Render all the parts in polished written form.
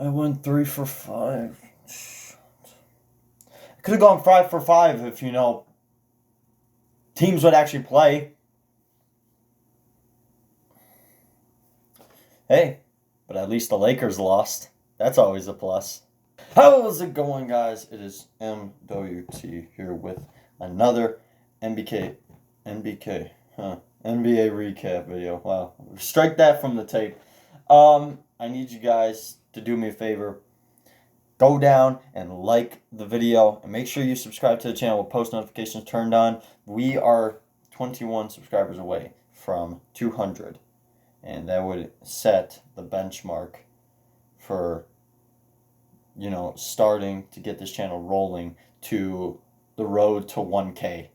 I went 3 for 5. I could have gone 5 for 5 if, teams would actually play. Hey, but at least the Lakers lost. That's always a plus. How's it going, guys? It is MWT here with another NBA recap video. Wow. Strike that from the tape. I need you guys to do me a favor. Go down and like the video and make sure you subscribe to the channel with post notifications turned on. We are 21 subscribers away from 200, and that would set the benchmark for starting to get this channel rolling to the road to 1K.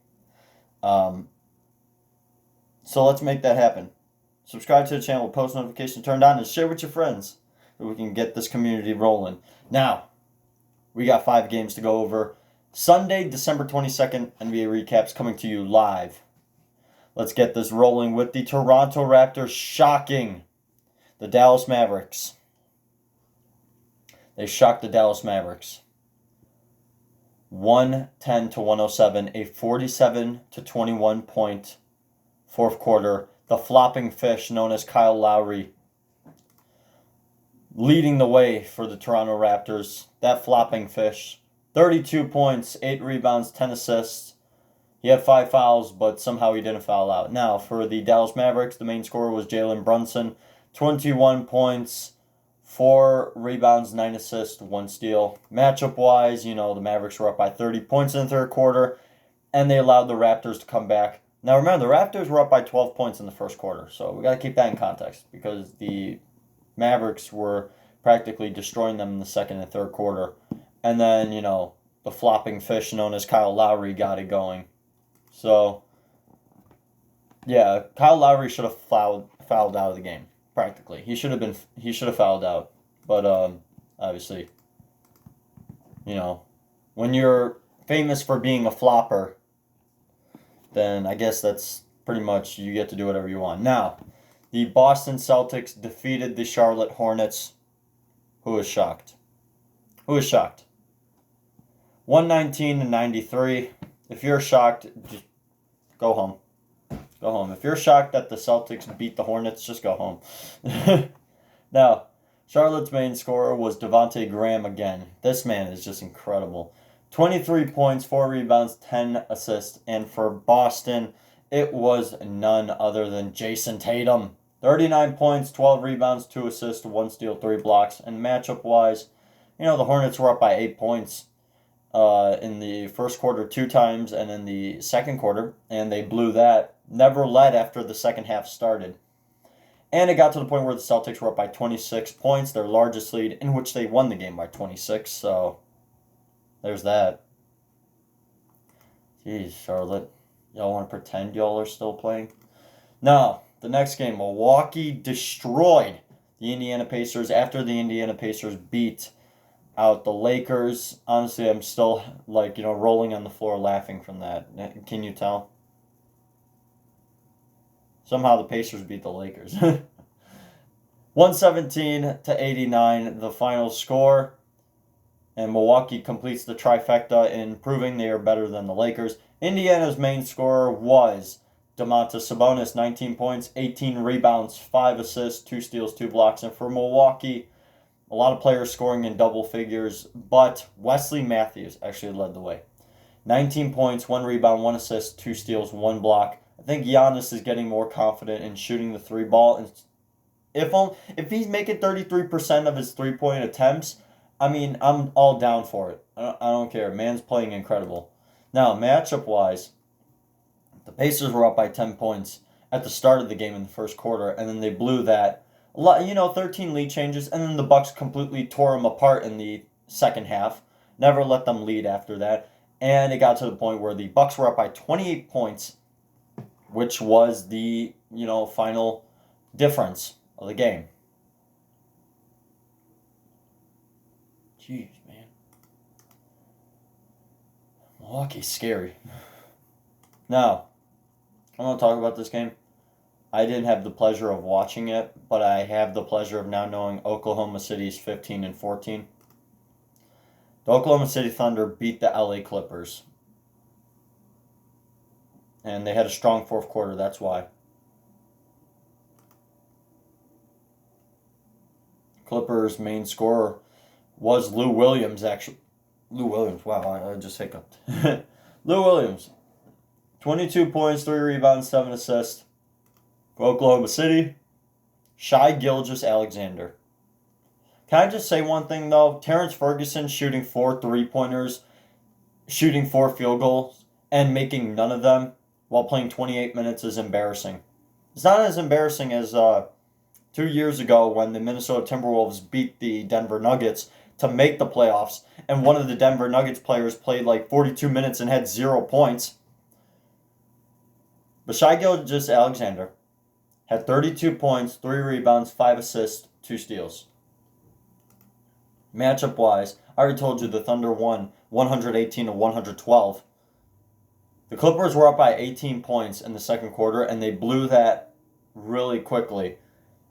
So let's make that happen. Subscribe to the channel with post notifications turned on and share with your friends so we can get this community rolling. Now, we got 5 games to go over. Sunday, December 22nd, NBA recaps coming to you live. Let's get this rolling with the Toronto Raptors shocking the Dallas Mavericks. They shocked the Dallas Mavericks. 110-107, a 47-21 point fourth quarter. The flopping fish known as Kyle Lowry leading the way for the Toronto Raptors. That flopping fish. 32 points, 8 rebounds, 10 assists. He had 5 fouls, but somehow he didn't foul out. Now, for the Dallas Mavericks, the main scorer was Jalen Brunson. 21 points, 4 rebounds, 9 assists, 1 steal. Matchup-wise, the Mavericks were up by 30 points in the third quarter, and they allowed the Raptors to come back. Now, remember, the Raptors were up by 12 points in the first quarter, so we got to keep that in context because the Mavericks were practically destroying them in the second and third quarter. And then, the flopping fish known as Kyle Lowry got it going. So, yeah, Kyle Lowry should have fouled out of the game, practically. He should have fouled out. But, obviously, when you're famous for being a flopper, then I guess that's pretty much you get to do whatever you want. Now, the Boston Celtics defeated the Charlotte Hornets. Who is shocked? 119-93. If you're shocked, just go home. Go home. If you're shocked that the Celtics beat the Hornets, just go home. Now, Charlotte's main scorer was Devontae Graham again. This man is just incredible. 23 points, 4 rebounds, 10 assists. And for Boston, it was none other than Jason Tatum. 39 points, 12 rebounds, 2 assists, 1 steal, 3 blocks. And matchup-wise, the Hornets were up by 8 points in the first quarter 2 times and in the second quarter, and they blew that. Never led after the second half started. And it got to the point where the Celtics were up by 26 points, their largest lead, in which they won the game by 26. So, there's that. Jeez, Charlotte. Y'all want to pretend y'all are still playing? Now, the next game, Milwaukee destroyed the Indiana Pacers after the Indiana Pacers beat out the Lakers. Honestly, I'm still, rolling on the floor laughing from that. Can you tell? Somehow the Pacers beat the Lakers. 117-89, the final score. And Milwaukee completes the trifecta in proving they are better than the Lakers. Indiana's main scorer was Domantas Sabonis, 19 points, 18 rebounds, 5 assists, 2 steals, 2 blocks. And for Milwaukee, a lot of players scoring in double figures, but Wesley Matthews actually led the way. 19 points, 1 rebound, 1 assist, 2 steals, 1 block. I think Giannis is getting more confident in shooting the 3 ball. And if he's making 33% of his 3-point attempts, I'm all down for it. I don't care. Man's playing incredible. Now, matchup-wise, the Pacers were up by 10 points at the start of the game in the first quarter, and then they blew that. 13 lead changes, and then the Bucks completely tore them apart in the second half. Never let them lead after that. And it got to the point where the Bucks were up by 28 points, which was the, final difference of the game. Jeez, man. Milwaukee's scary. Now, I want to talk about this game. I didn't have the pleasure of watching it, but I have the pleasure of now knowing Oklahoma City's 15-14. The Oklahoma City Thunder beat the LA Clippers. And they had a strong fourth quarter, that's why. Clippers' main scorer was Lou Williams, actually. Lou Williams, wow, I just hiccuped. Lou Williams, 22 points, 3 rebounds, 7 assists. For Oklahoma City, Shai Gilgeous-Alexander. Can I just say one thing, though? Terrence Ferguson shooting 4 3-pointers, shooting 4 field goals, and making none of them while playing 28 minutes is embarrassing. It's not as embarrassing as 2 years ago when the Minnesota Timberwolves beat the Denver Nuggets to make the playoffs, and one of the Denver Nuggets players played like 42 minutes and had 0 points. But Shai Gilgeous-Alexander had 32 points, 3 rebounds, 5 assists, 2 steals. Matchup-wise, I already told you the Thunder won 118-112. The Clippers were up by 18 points in the second quarter, and they blew that really quickly.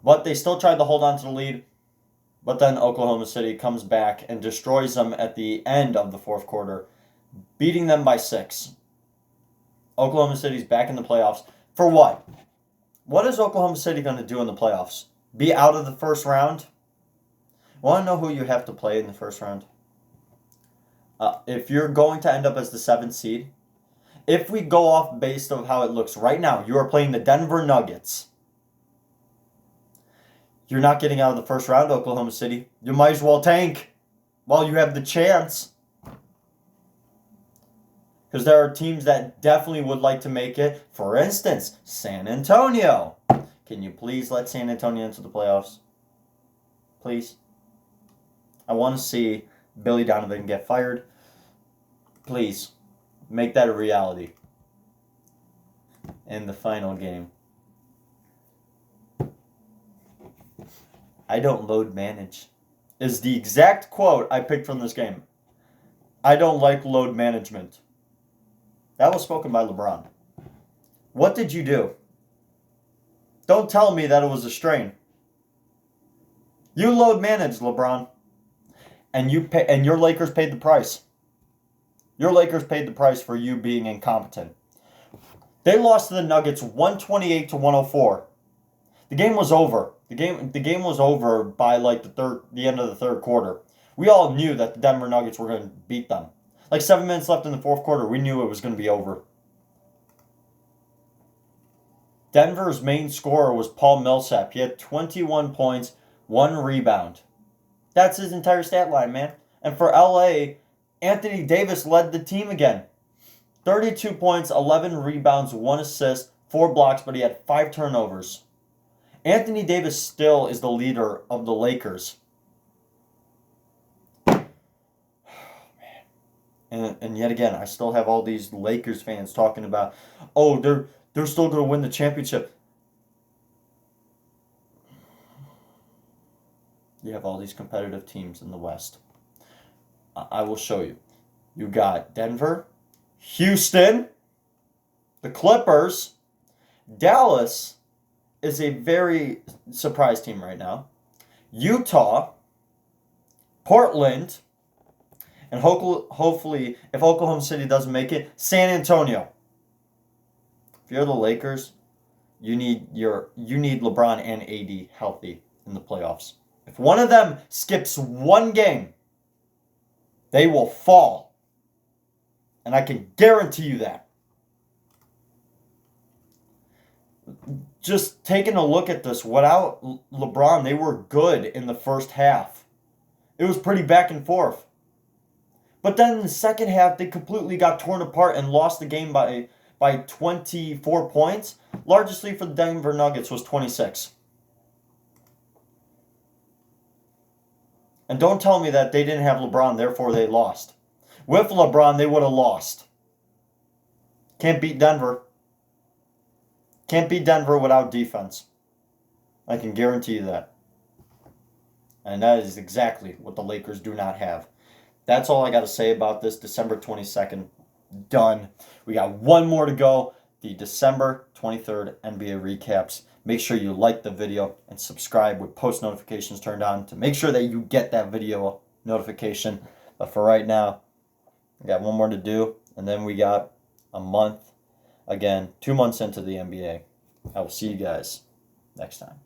But they still tried to hold on to the lead. But then Oklahoma City comes back and destroys them at the end of the fourth quarter, beating them by 6. Oklahoma City's back in the playoffs. For what? What is Oklahoma City going to do in the playoffs? Be out of the first round? Want to know who you have to play in the first round? If you're going to end up as the 7th seed, if we go off based on how it looks right now, you are playing the Denver Nuggets. You're not getting out of the first round, Oklahoma City. You might as well tank while you have the chance. Because there are teams that definitely would like to make it. For instance, San Antonio. Can you please let San Antonio into the playoffs? Please. I want to see Billy Donovan get fired. Please. Make that a reality. In the final game. I don't load manage. Is the exact quote I picked from this game. I don't like load management. That was spoken by LeBron. What did you do? Don't tell me that it was a strain. You load managed, LeBron. And your Lakers paid the price. Your Lakers paid the price for you being incompetent. They lost to the Nuggets 128-104. The game was over. The game was over by like the end of the third quarter. We all knew that the Denver Nuggets were going to beat them. Like 7 minutes left in the fourth quarter, we knew it was going to be over. Denver's main scorer was Paul Millsap. He had 21 points, 1 rebound. That's his entire stat line, man. And for LA, Anthony Davis led the team again. 32 points, 11 rebounds, 1 assist, 4 blocks, but he had 5 turnovers. Anthony Davis still is the leader of the Lakers. And yet again, I still have all these Lakers fans talking about, oh, they're still going to win the championship. You have all these competitive teams in the West. I will show you. You got Denver, Houston, the Clippers, Dallas is a very surprise team right now, Utah, Portland, and hopefully, if Oklahoma City doesn't make it, San Antonio. If you're the Lakers, you need LeBron and AD healthy in the playoffs. If one of them skips one game, they will fall. And I can guarantee you that. Just taking a look at this, without LeBron, they were good in the first half. It was pretty back and forth. But then in the second half, they completely got torn apart and lost the game by 24 points. Largest lead for the Denver Nuggets was 26. And don't tell me that they didn't have LeBron, therefore they lost. With LeBron, they would have lost. Can't beat Denver. Can't beat Denver without defense. I can guarantee you that. And that is exactly what the Lakers do not have. That's all I got to say about this. December 22nd, done. We got one more to go. The December 23rd NBA recaps. Make sure you like the video and subscribe with post notifications turned on to make sure that you get that video notification. But for right now, I got one more to do, and then we got a month. Again, 2 months into the NBA. I will see you guys next time.